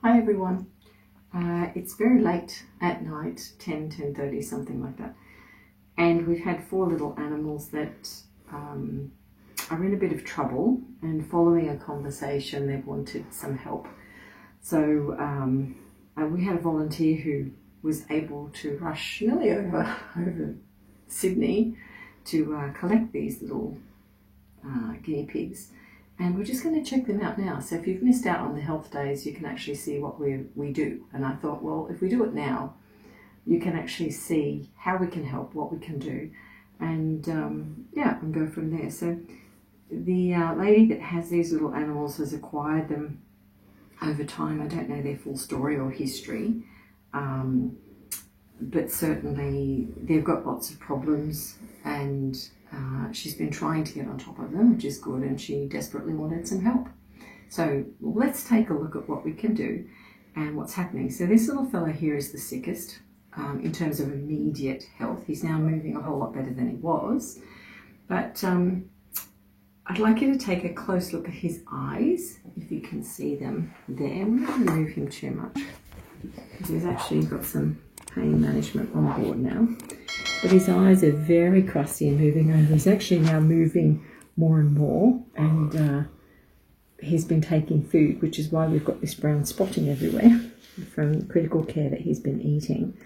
Hi everyone. It's very late at night, 10:30, something like that. And we've had 4 little animals that are in a bit of trouble, and following a conversation they've wanted some help. So we had a volunteer who was able to rush nearly over Sydney to collect these little guinea pigs. And we're just going to check them out now. So if you've missed out on the health days, you can actually see what we do. And I thought, well, if we do it now, you can actually see how we can help, what we can do, and and go from there. So the lady that has these little animals has acquired them over time. I don't know their full story or history, but certainly they've got lots of problems, and she's been trying to get on top of them, which is good, and she desperately wanted some help. So let's take a look at what we can do and what's happening. So this little fella here is the sickest in terms of immediate health. He's now moving a whole lot better than he was, but I'd like you to take a close look at his eyes, if you can see them there. I'm not going to move him too much because he's actually got some pain management on board now. But his eyes are very crusty and moving over. He's actually now moving more and more, and he's been taking food, which is why we've got this brown spotting everywhere from critical care that he's been eating.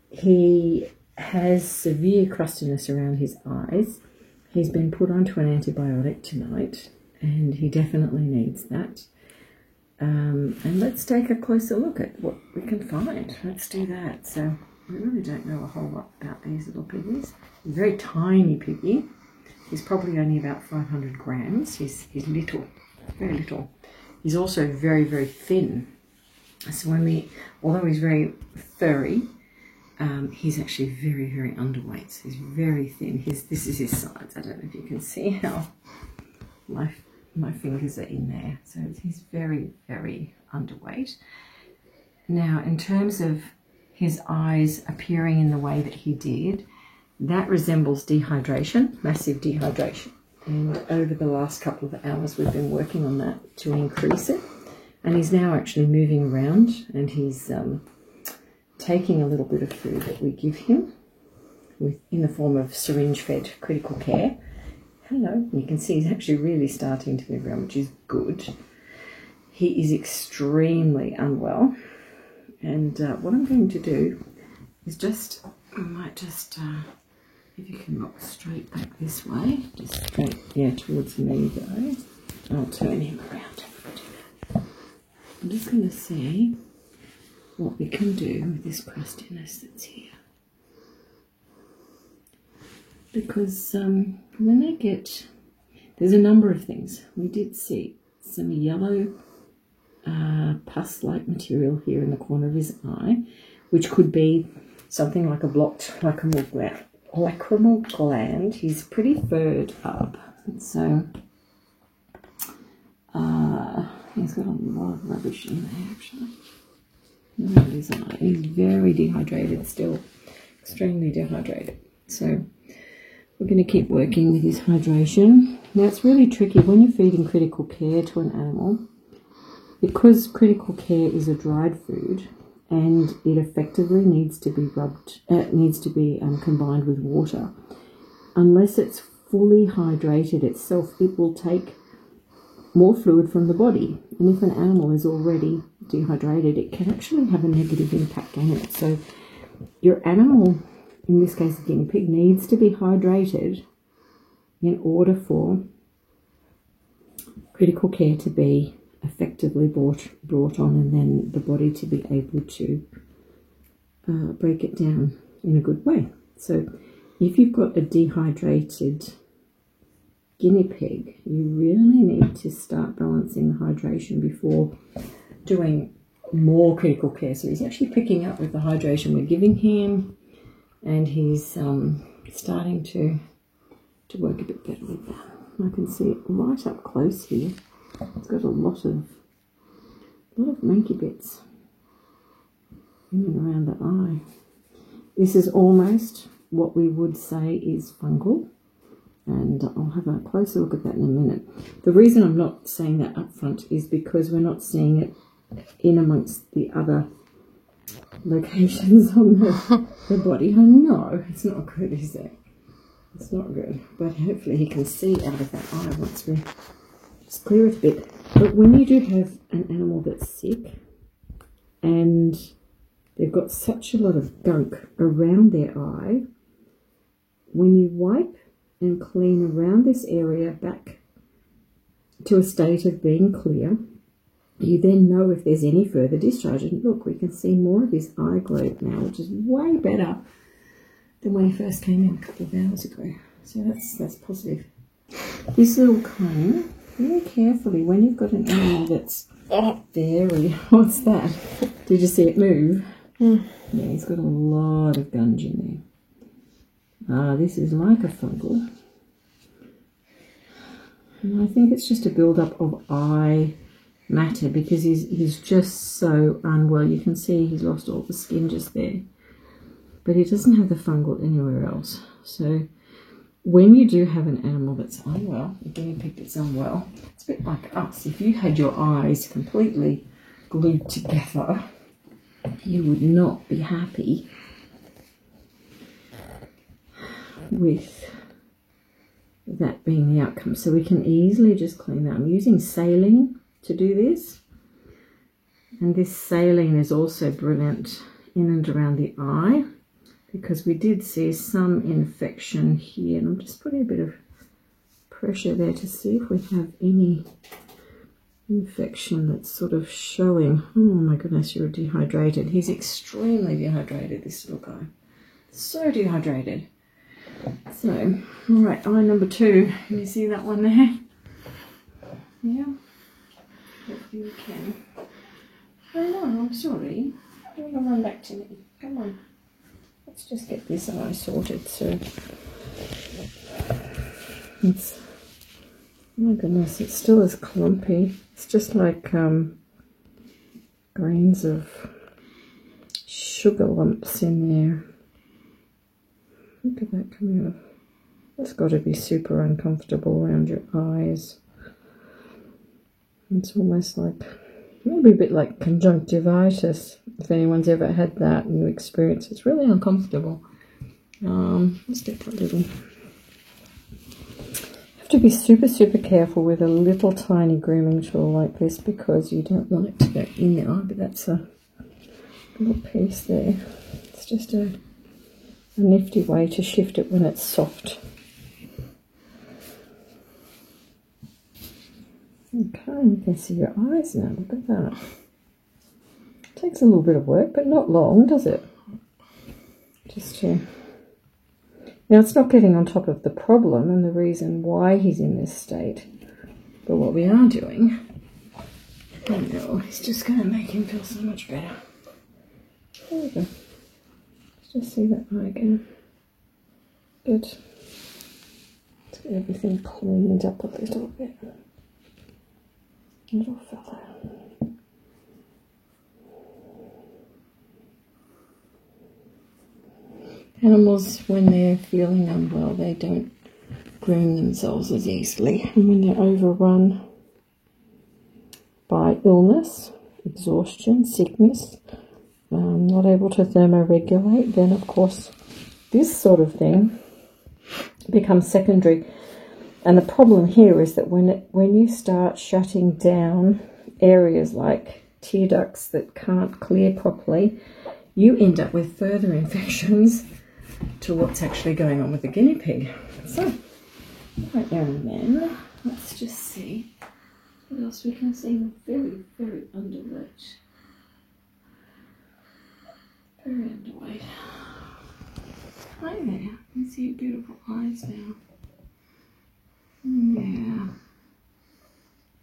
He has severe crustiness around his eyes. He's been put onto an antibiotic tonight, and he definitely needs that. And let's take a closer look at what we can find. Let's do that. So we really don't know a whole lot about these little piggies. He's a very tiny piggy. He's probably only about 500 grams. He's little, very little. He's also very, very thin. So although he's very furry, he's actually very, very underweight. So he's very thin. This is his sides. I don't know if you can see how my fingers are in there. So he's very, very underweight. Now, in terms of his eyes appearing in the way that he did, that resembles dehydration, massive dehydration. And over the last couple of hours, we've been working on that to increase it. And he's now actually moving around, and he's taking a little bit of food that we give him in the form of syringe-fed critical care. Hello, you can see he's actually really starting to move around, which is good. He is extremely unwell. And what I'm going to do is I might just, if you can look straight back this way, just straight, towards me though. I'll turn him around. I'm just going to see what we can do with this crustiness that's here. Because when they get, there's a number of things. We did see some yellow pus-like material here in the corner of his eye, which could be something like a blocked lacrimal gland. He's pretty furred up, and so he's got a lot of rubbish in there actually. Look at his eye. He's very dehydrated still, extremely dehydrated. So we're going to keep working with his hydration. Now it's really tricky when you're feeding critical care to an animal, because critical care is a dried food and it effectively needs to be combined with water. Unless it's fully hydrated itself, it will take more fluid from the body. And if an animal is already dehydrated, it can actually have a negative impact on it. So your animal, in this case a guinea pig, needs to be hydrated in order for critical care to be effectively brought on, and then the body to be able to break it down in a good way. So if you've got a dehydrated guinea pig, you really need to start balancing the hydration before doing more critical care. So he's actually picking up with the hydration we're giving him, and he's starting to work a bit better with that. I can see it right up close here. It's got a lot of monkey bits in and around the eye. This is almost what we would say is fungal, and I'll have a closer look at that in a minute. The reason I'm not saying that up front is because we're not seeing it in amongst the other locations on the body. I know it's not good, is it? It's not good, but hopefully he can see out of that eye once we just clear it a bit. But when you do have an animal that's sick and they've got such a lot of gunk around their eye, when you wipe and clean around this area back to a state of being clear, you then know if there's any further discharge. And look, we can see more of his eye globe now, which is way better than when he first came in a couple of hours ago. So that's positive. This little cone, very carefully, when you've got an animal that's very, what's that? Did you see it move? Yeah, he's got a lot of gunge in there. This is like a fungal. And I think it's just a build-up of eye matter because he's just so unwell. You can see he's lost all the skin just there. But he doesn't have the fungal anywhere else. So when you do have an animal that's unwell, a guinea pig that's unwell, it's a bit like us. If you had your eyes completely glued together, you would not be happy with that being the outcome. So we can easily just clean that. I'm using saline to do this. And this saline is also brilliant in and around the eye, because we did see some infection here, and I'm just putting a bit of pressure there to see if we have any infection that's sort of showing. Oh my goodness, you're dehydrated. He's extremely dehydrated, this little guy. So dehydrated. So, all right, eye number 2. Can you see that one there? Yeah. Hopefully you can. Oh no, I'm sorry. You're gonna run back to me. Come on. Let's just get this eye sorted. So it's, oh my goodness, it still is clumpy. It's just like grains of sugar lumps in there. Look at that coming off. That's got to be super uncomfortable around your eyes. It's almost like, maybe a bit like conjunctivitis. If anyone's ever had that and you experience it, it's really uncomfortable. Let's get that little. You have to be super, super careful with a little tiny grooming tool like this, because you don't want it to go in the eye. But that's a little piece there. It's just a nifty way to shift it when it's soft. Okay, you can see your eyes now. Look at that. Takes a little bit of work, but not long, does it? Just to... Now, it's not getting on top of the problem and the reason why he's in this state. But what we are doing, oh no, it's just going to make him feel so much better. There we go. Let's just see that eye again. Good. Let's get everything cleaned up a little bit. Little fella. Animals, when they're feeling unwell, they don't groom themselves as easily. And when they're overrun by illness, exhaustion, sickness, not able to thermoregulate, then of course this sort of thing becomes secondary. And the problem here is that when you start shutting down areas like tear ducts that can't clear properly, you end up with further infections to what's actually going on with the guinea pig. So, right there and then, let's just see what else we can see. Very, very underweight. Very underweight. Hi there. You can see your beautiful eyes now. Yeah.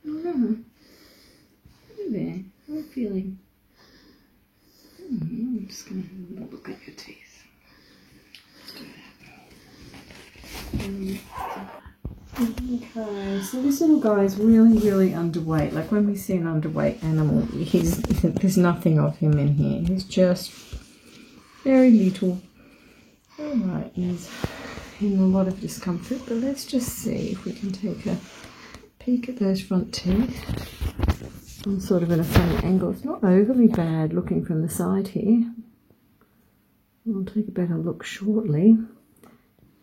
Oh, hi there. How are you feeling? I'm just going to have a little look at your teeth. Okay, so this little guy is really, really underweight. Like when we see an underweight animal, there's nothing of him in here. He's just very little. Alright, he's in a lot of discomfort, but let's just see if we can take a peek at those front teeth. I'm sort of in a funny angle. It's not overly bad looking from the side here. I'll take a better look shortly.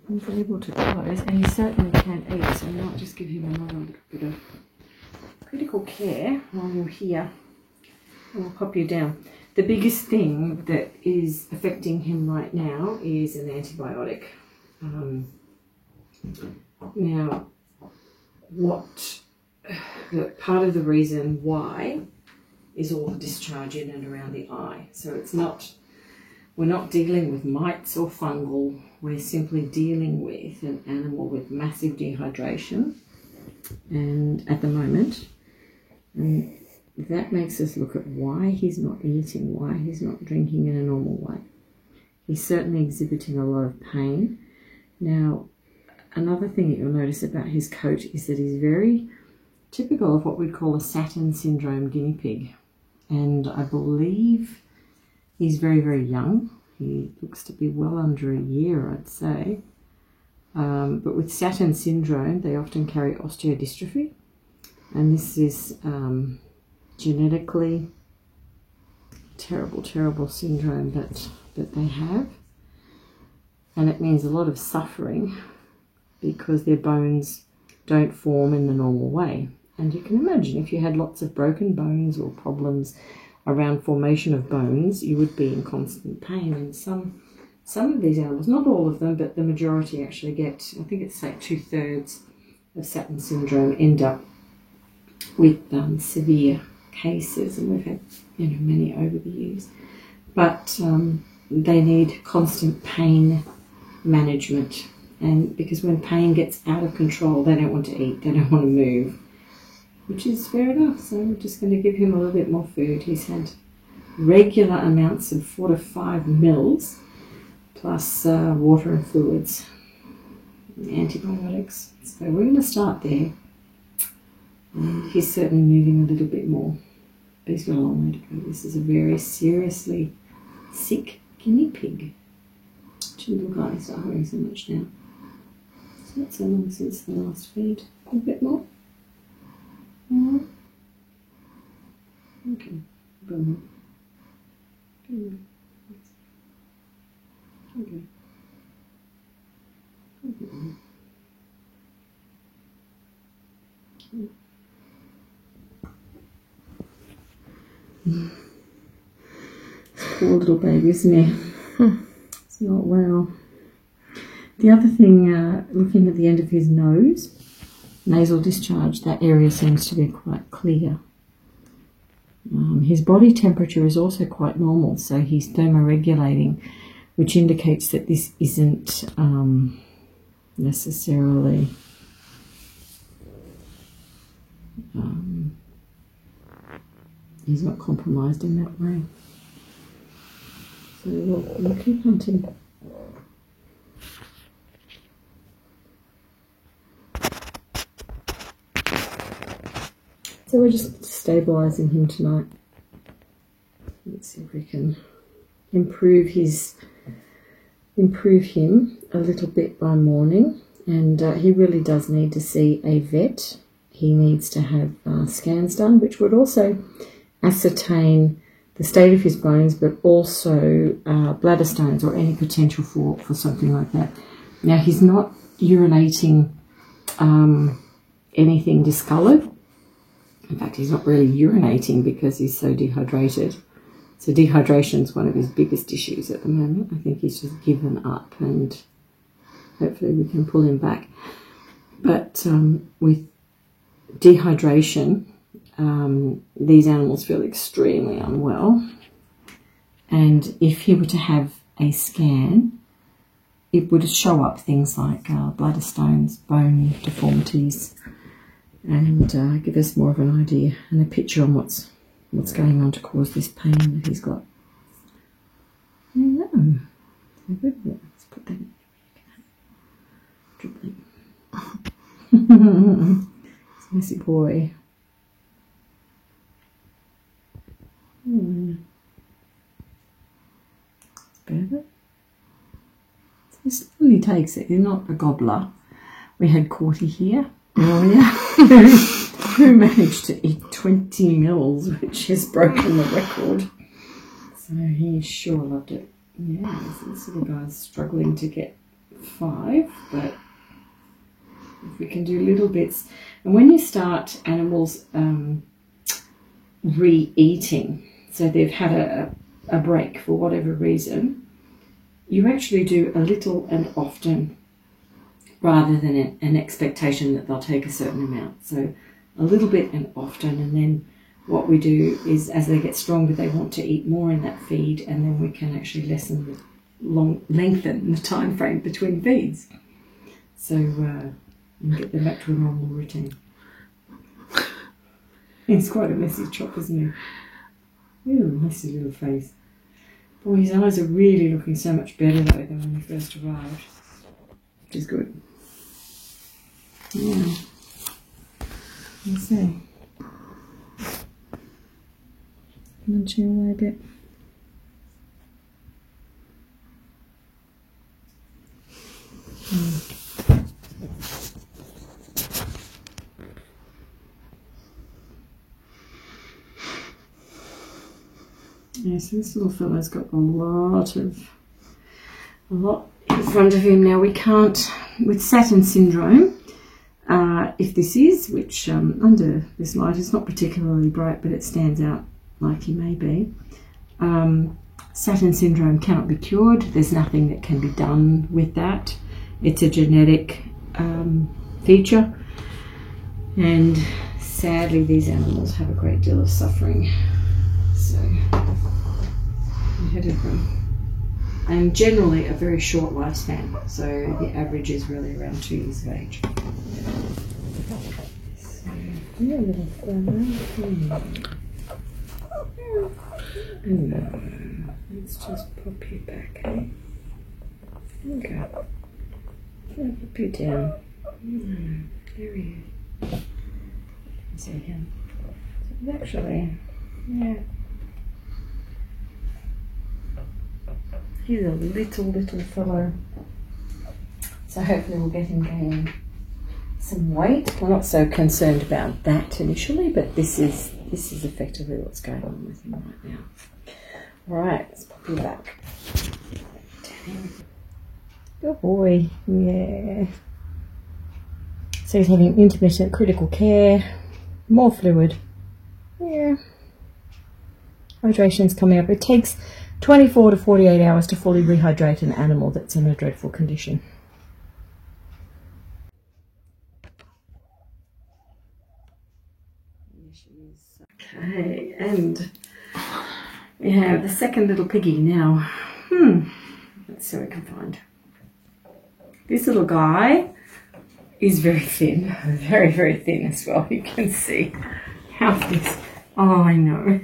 He's able to close, and he certainly can eat, so I might just give him another little bit of critical care while you're here. I'll pop you down. The biggest thing that is affecting him right now is an antibiotic. Now, part of the reason why is all the discharge in and around the eye. So we're not dealing with mites or fungal. We're simply dealing with an animal with massive dehydration, and at the moment, and that makes us look at why he's not eating, why he's not drinking in a normal way. He's certainly exhibiting a lot of pain. Now, another thing that you'll notice about his coat is that he's very typical of what we'd call a Saturn syndrome guinea pig. And I believe he's very, very young. He looks to be well under a year, I'd say. But with Saturn syndrome, they often carry osteodystrophy. And this is genetically terrible, terrible syndrome that they have. And it means a lot of suffering because their bones don't form in the normal way. And you can imagine if you had lots of broken bones or problems around formation of bones, you would be in constant pain. And some of these animals, not all of them, but the majority actually get, I think it's like 2/3 of Saturn syndrome end up with severe cases, and we've had many over the years. But they need constant pain management, and because when pain gets out of control, they don't want to eat, they don't want to move, which is fair enough. So we're just going to give him a little bit more food. He's had regular amounts of 4 to 5 mils plus water and fluids, antibiotics. So we're going to start there. And he's certainly moving a little bit more, but he's got a long way to go. This is a very seriously sick guinea pig. Shouldn't look like he's suffering so much now. It's not so long since the last feed. A bit more. More. Okay. A bit more. Okay. Okay. A bit more. Okay. Poor little baby, isn't he? It's not well. The other thing, looking at the end of his nose, nasal discharge, that area seems to be quite clear. His body temperature is also quite normal, so he's thermoregulating, which indicates that this isn't necessarily he's not compromised in that way. So we'll keep hunting. So we're just stabilising him tonight. Let's see if we can improve him a little bit by morning. And he really does need to see a vet. He needs to have scans done, which would also ascertain the state of his bones, but also bladder stones or any potential for something like that. Now, he's not urinating anything discoloured. In fact, he's not really urinating because he's so dehydrated. So dehydration is one of his biggest issues at the moment. I think he's just given up, and hopefully we can pull him back. But with dehydration, these animals feel extremely unwell, and if he were to have a scan, it would show up things like bladder stones, bone deformities, and give us more of an idea and a picture on what's going on to cause this pain that he's got. There you go. Let's put that in. Dribbling. It's a messy boy. It's better. So he slowly takes it. He's not a gobbler. We had Corty here earlier, who managed to eat 20 mils, which has broken the record. So he sure loved it. Yeah, this little guy's struggling to get 5, but if we can do little bits. And when you start animals re-eating, so they've had a break for whatever reason, you actually do a little and often rather than an expectation that they'll take a certain amount. So a little bit and often, and then what we do is as they get stronger they want to eat more in that feed, and then we can actually lengthen the time frame between feeds. So and get them back to a normal routine. He's quite a messy chop, isn't he? Ooh, messy little face. Boy, his eyes are really looking so much better though than when he first arrived, which is good. Yeah. Let's see. Munching away a bit. Yeah, so this little fella's got a lot in front of him. Now we can't, with Saturn syndrome, if this is, which under this light is not particularly bright, but it stands out like he may be. Saturn syndrome cannot be cured. There's nothing that can be done with that. It's a genetic feature, and sadly these animals have a great deal of suffering. So ahead of them. And generally a very short lifespan, so the average is really around 2 years of age. So, yeah, little fella. Hello. Let's just pop you back, eh? Okay. I'll pop you down. There he is. See him. So actually, yeah. He's a little fellow. So hopefully we'll get him gaining some weight. We're not so concerned about that initially, but this is effectively what's going on with him right now. Alright, let's pop him back. Good boy. Yeah. So he's having intermittent critical care, more fluid. Yeah. Hydration's coming up. It takes 24 to 48 hours to fully rehydrate an animal that's in a dreadful condition. Okay, and we have the second little piggy now. Let's see what we can find. This little guy is very thin, very thin as well. You can see how thin. Oh, I know.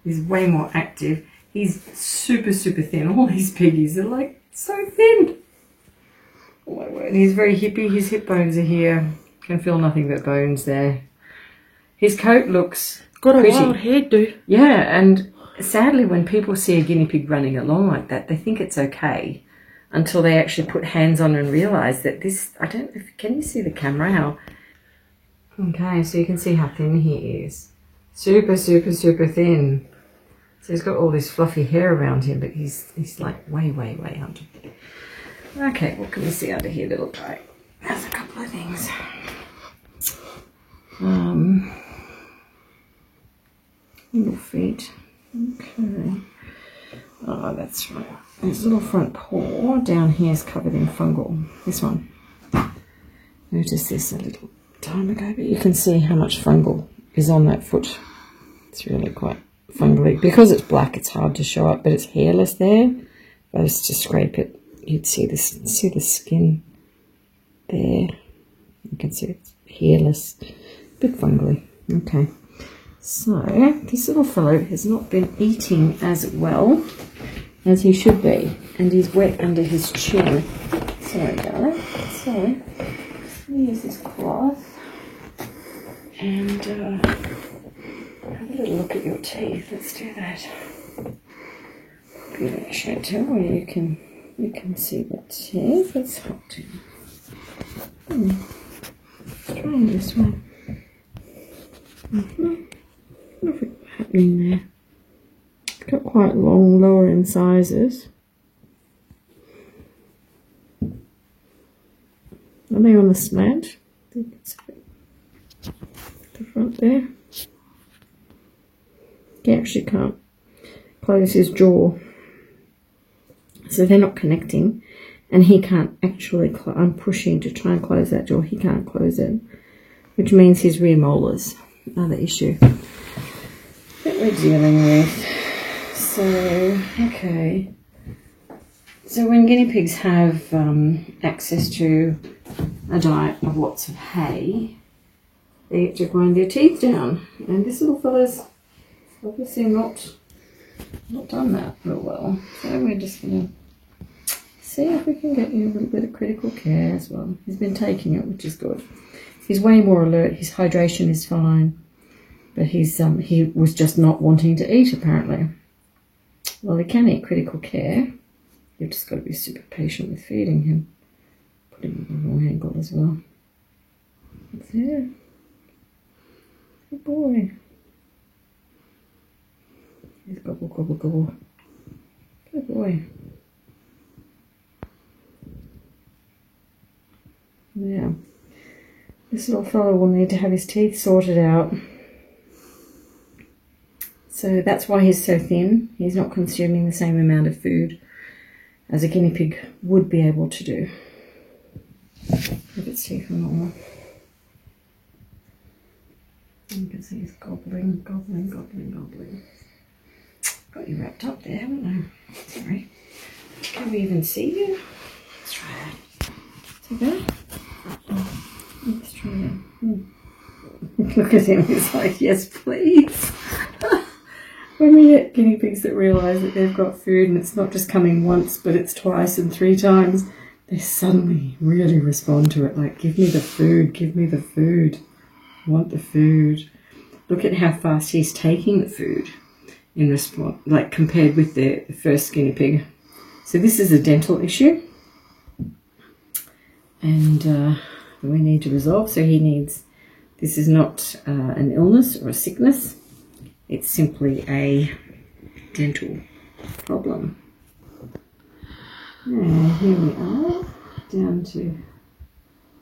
He's way more active. He's super thin. All these piggies are like so thin. Oh my word. He's very hippy. His hip bones are here. Can feel nothing but bones there. His coat looks got a pretty. wild head, dude. Yeah, and sadly when people see a guinea pig running along like that, they think it's okay until they actually put hands on and realise that this, I don't know, can you see the camera? How? Okay, so you can see how thin he is. Super thin. So he's got all this fluffy hair around him, but he's like way under. Okay, what can we see under here, little guy? There's a couple of things. Little feet. Okay. Oh, that's right. His little front paw down here is covered in fungal. This one. Noticed this a little time ago, but you can see how much fungal is on that foot. It's really quite fungally. Because it's black, it's hard to show up, but it's hairless there. If I was to scrape it, you'd see this. See the skin there. You can see it's hairless, a bit fungally. Okay. So this little fellow has not been eating as well as he should be, and he's wet under his chin. Sorry, darling. Sorry. Let me use this cloth and have a little look at your teeth. Let's do that. Good shadow where you can see the teeth. Let's hold it. Try this one. Nothing happening there. It's got quite long lower incisors. Are they on the slant? I think it's the front there. He actually can't close his jaw, so they're not connecting, and he can't actually I'm pushing to try and close that jaw. He can't close it, which means his rear molars are the issue that we're dealing with. So, okay. So when guinea pigs have access to a diet of lots of hay, they get to grind their teeth down, and this little fella's obviously not done that real well. So we're just going to see if we can get you a little bit of critical care as well. He's been taking it, which is good. He's way more alert. His hydration is fine, but he was just not wanting to eat apparently. Well, he can eat critical care. You've just got to be super patient with feeding him. Put him on the wrong angle as well. That's it. Good boy. He's gobble, gobble, gobble. Good boy. Yeah. This little fellow will need to have his teeth sorted out. So that's why he's so thin. He's not consuming the same amount of food as a guinea pig would be able to do if its teeth are normal. You can see he's gobbling, gobbling, gobbling, gobbling. Got you wrapped up there, haven't I? Sorry. Can we even see you? Let's try that. Is that? Oh, let's try that. Look at him, he's like, yes, please. When we get guinea pigs that realise that they've got food and it's not just coming once, but it's twice and 3 times, they suddenly really respond to it. Like, give me the food, give me the food. I want the food. Look at how fast he's taking the food in response, like compared with the first guinea pig. So this is a dental issue, and we need to resolve. So he needs, this is not an illness or a sickness, it's simply a dental problem. And here we are, down to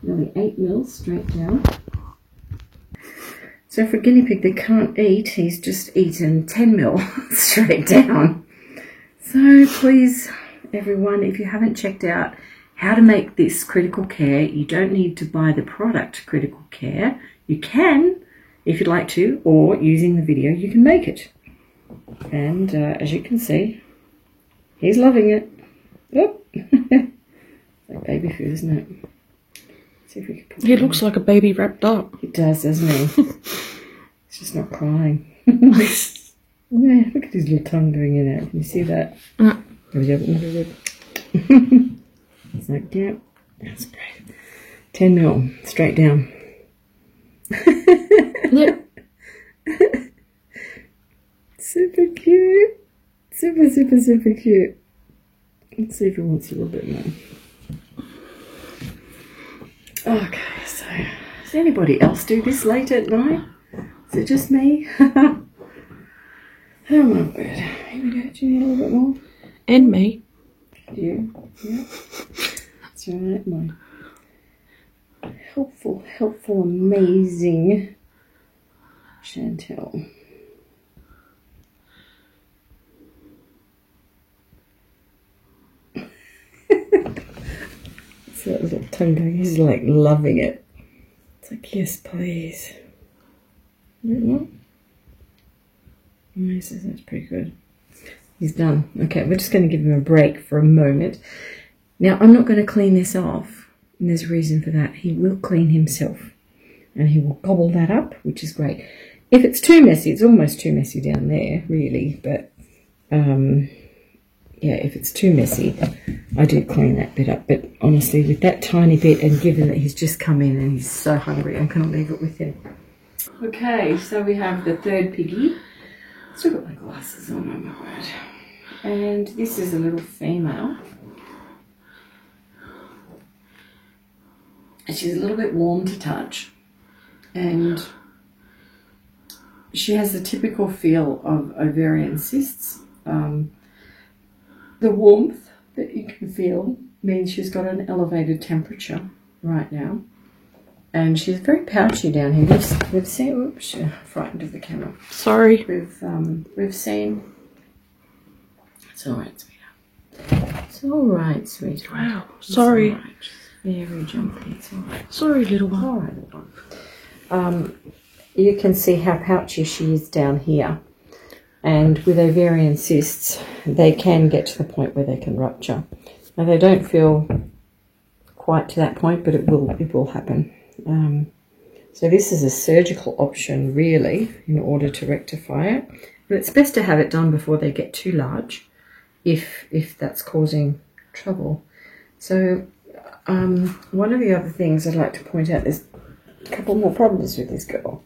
nearly 8 mils straight down. So for a guinea pig that can't eat, he's just eaten 10 mil straight down. So please, everyone, if you haven't checked out how to make this critical care, you don't need to buy the product critical care. You can, if you'd like to, or using the video, you can make it. And as you can see, he's loving it. Oh. Like baby food, isn't it? See if we can put He looks like a baby wrapped up. He does, doesn't he? He's just not crying. Yeah, look at his little tongue going in and out. Can you see that? It's like, yeah, that's great. 10 mil, straight down. Yep. Super cute. Super, super, super cute. Let's see if he wants a little bit more. Okay, so does anybody else do this late at night? Is it just me? Oh my word. Maybe do you need a little bit more? And me. You? Yeah. That's right, my helpful, amazing Chantel. So that little tongue going, he's like loving it. It's like, yes, please. A bit more. Nice, that's pretty good. He's done. Okay, we're just going to give him a break for a moment. Now, I'm not going to clean this off, and there's a reason for that. He will clean himself, and he will gobble that up, which is great. If it's too messy, it's almost too messy down there, really, but yeah, if it's too messy, I do clean that bit up. But honestly, with that tiny bit, and given that he's just come in and he's so hungry, I'm going to leave it with him. Okay, so we have the third piggy. Still got my glasses on, oh my word. And this is a little female. And she's a little bit warm to touch. And she has the typical feel of ovarian cysts. The warmth that you can feel means she's got an elevated temperature right now. And she's very pouchy down here. We've seen, oops, frightened of the camera. Sorry. We've seen, it's all right, sweetheart. It's all right, sweetheart. Wow, sorry. It's all right. Very jumpy, it's all right. Sorry, little one. All right, little one. You can see how pouchy she is down here. And with ovarian cysts, they can get to the point where they can rupture. Now, they don't feel quite to that point, but it will happen. So this is a surgical option, really, in order to rectify it. But it's best to have it done before they get too large, if that's causing trouble. So one of the other things I'd like to point out is a couple more problems with this girl.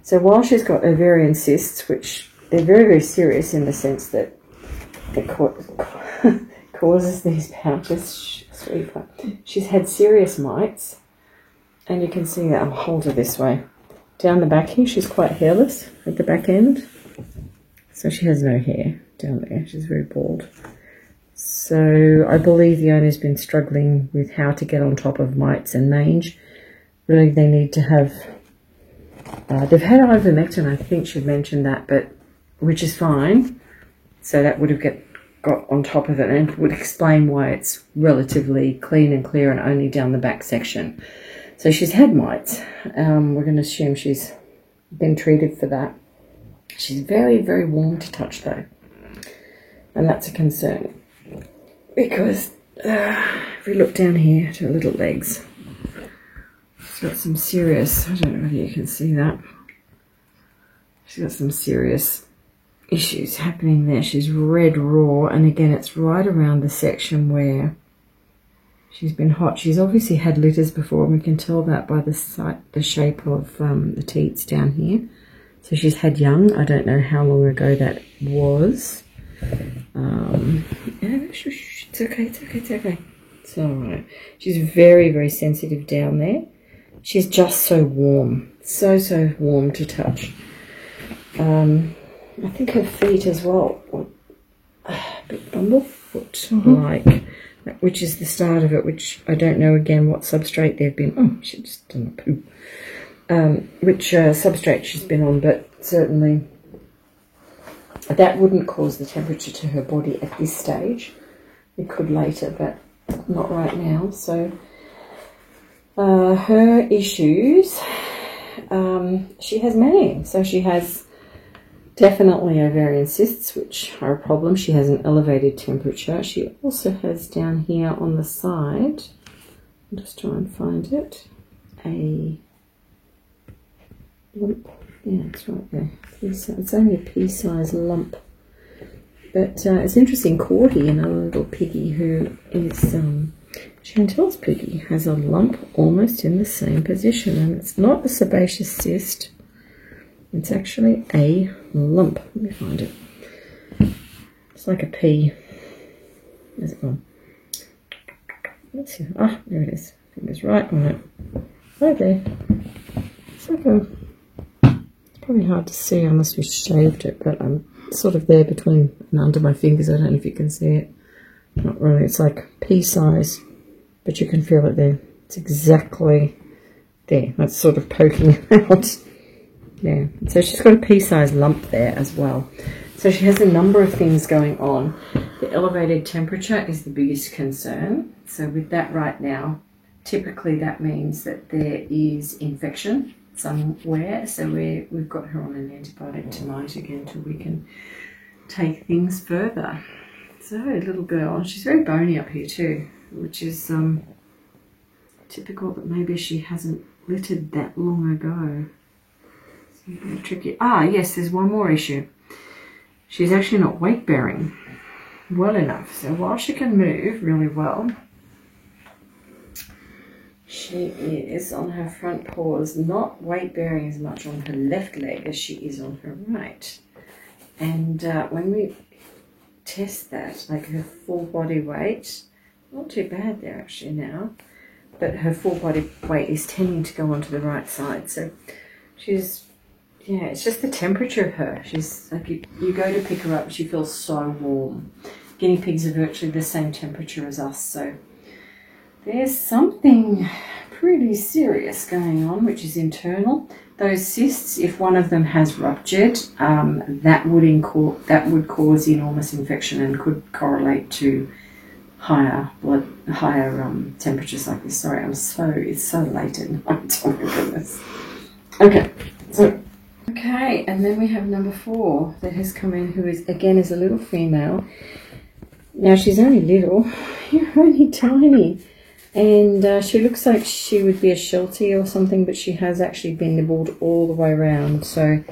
So while she's got ovarian cysts, which they're very, very serious in the sense that it causes these pouches, sweetheart. She's had serious mites. And you can see that, I'll hold her this way. Down the back here, she's quite hairless at the back end. So she has no hair down there. She's very bald. So I believe the owner's been struggling with how to get on top of mites and mange. Really, they need to have... they've had ivermectin, I think she mentioned that, but which is fine. So that would have got on top of it and would explain why it's relatively clean and clear and only down the back section. So she's had mites. We're going to assume she's been treated for that. She's very, very warm to touch though. And that's a concern. Because if we look down here to her little legs, she's got some serious, I don't know whether you can see that. She's got some serious issues happening there. She's red raw, and again it's right around the section where she's been hot. She's obviously had litters before, and we can tell that by the shape of the teats down here. So she's had young. I don't know how long ago that was. It's okay, it's okay, it's okay. It's all right. She's very, very sensitive down there. She's just so warm. So, so warm to touch. I think her feet as well. A bit bumblefoot-like. Which is the start of it, which I don't know again what substrate they've been. Oh, she just done a poo. Which substrate she's been on, but certainly that wouldn't cause the temperature to her body at this stage. It could later, but not right now. So her issues, she has many. So she has definitely ovarian cysts, which are a problem. She has an elevated temperature. She also has down here on the side, I'll just try and find it, a lump. Yeah, it's right there. It's only a pea-sized lump. But it's interesting, Cordy, another little piggy who is Chantel's piggy, has a lump almost in the same position. And it's not a sebaceous cyst. It's actually a lump. Let me find it. It's like a pea. Where's it gone? Let's see. Ah, there it is. I think it's right on it. Right there. It's like a... It's probably hard to see unless we shaved it, but I'm sort of there between and under my fingers. I don't know if you can see it. Not really. It's like pea size, but you can feel it there. It's exactly there. That's sort of poking out. Yeah, so she's got a pea-sized lump there as well. So she has a number of things going on. The elevated temperature is the biggest concern. So with that right now, typically that means that there is infection somewhere. So we've got her on an antibiotic tonight again till we can take things further. So little girl, she's very bony up here too, which is typical that maybe she hasn't littered that long ago. Very tricky. Ah, yes, there's one more issue. She's actually not weight bearing well enough. So while she can move really well, she is on her front paws not weight bearing as much on her left leg as she is on her right. And when we test that, like her full body weight, not too bad there actually now, but her full body weight is tending to go onto the right side. So she's yeah, it's just the temperature of her. She's like, you go to pick her up, she feels so warm. Guinea pigs are virtually the same temperature as us, so there's something pretty serious going on, which is internal. Those cysts, if one of them has ruptured, that would cause enormous infection and could correlate to higher temperatures like this. Sorry, it's so late at night. Oh my goodness. Okay, and then we have number 4 that has come in, who is a little female. Now she's only little, you're only tiny, and she looks like she would be a Sheltie or something, but she has actually been nibbled all the way around. So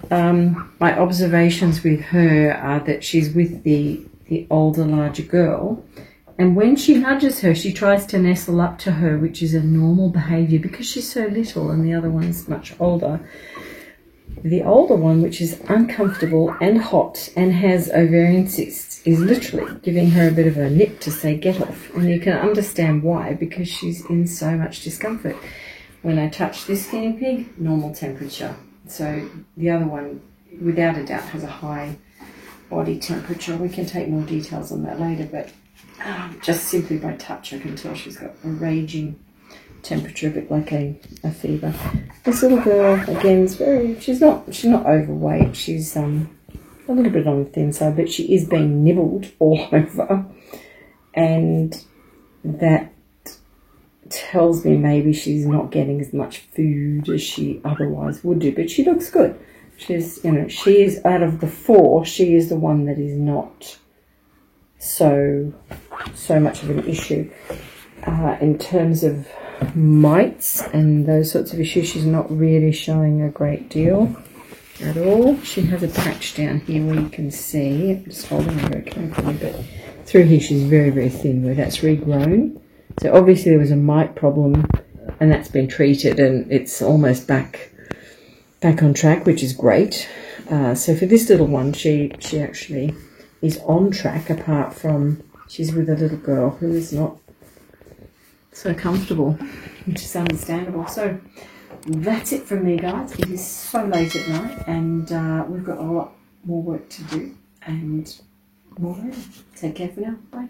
my observations with her are that she's with the older, larger girl, and when she nudges her, she tries to nestle up to her, which is a normal behaviour because she's so little and the other one's much older. The older one, which is uncomfortable and hot and has ovarian cysts, is literally giving her a bit of a nip to say get off. And you can understand why, because she's in so much discomfort. When I touch this guinea pig, normal temperature. So the other one, without a doubt, has a high body temperature. We can take more details on that later, but just simply by touch I can tell she's got a raging temperature, a bit like a fever. This little girl, again, is she's not overweight. She's a little bit on the thin side, but she is being nibbled all over, and that tells me maybe she's not getting as much food as she otherwise would do. But she looks good. She's, she is, out of the 4, she is the one that is not so much of an issue in terms of mites and those sorts of issues. She's not really showing a great deal at all. She has a patch down here where you can see, I'm just holding her very carefully, but through here she's very, very thin, where that's regrown. So obviously there was a mite problem, and that's been treated, and it's almost back on track, which is great. So for this little one, she actually is on track, apart from she's with a little girl who is not so comfortable, which is understandable. So that's it from me, guys. It is so late at night, and we've got a lot more work to do, and more later. Take care for now. Bye.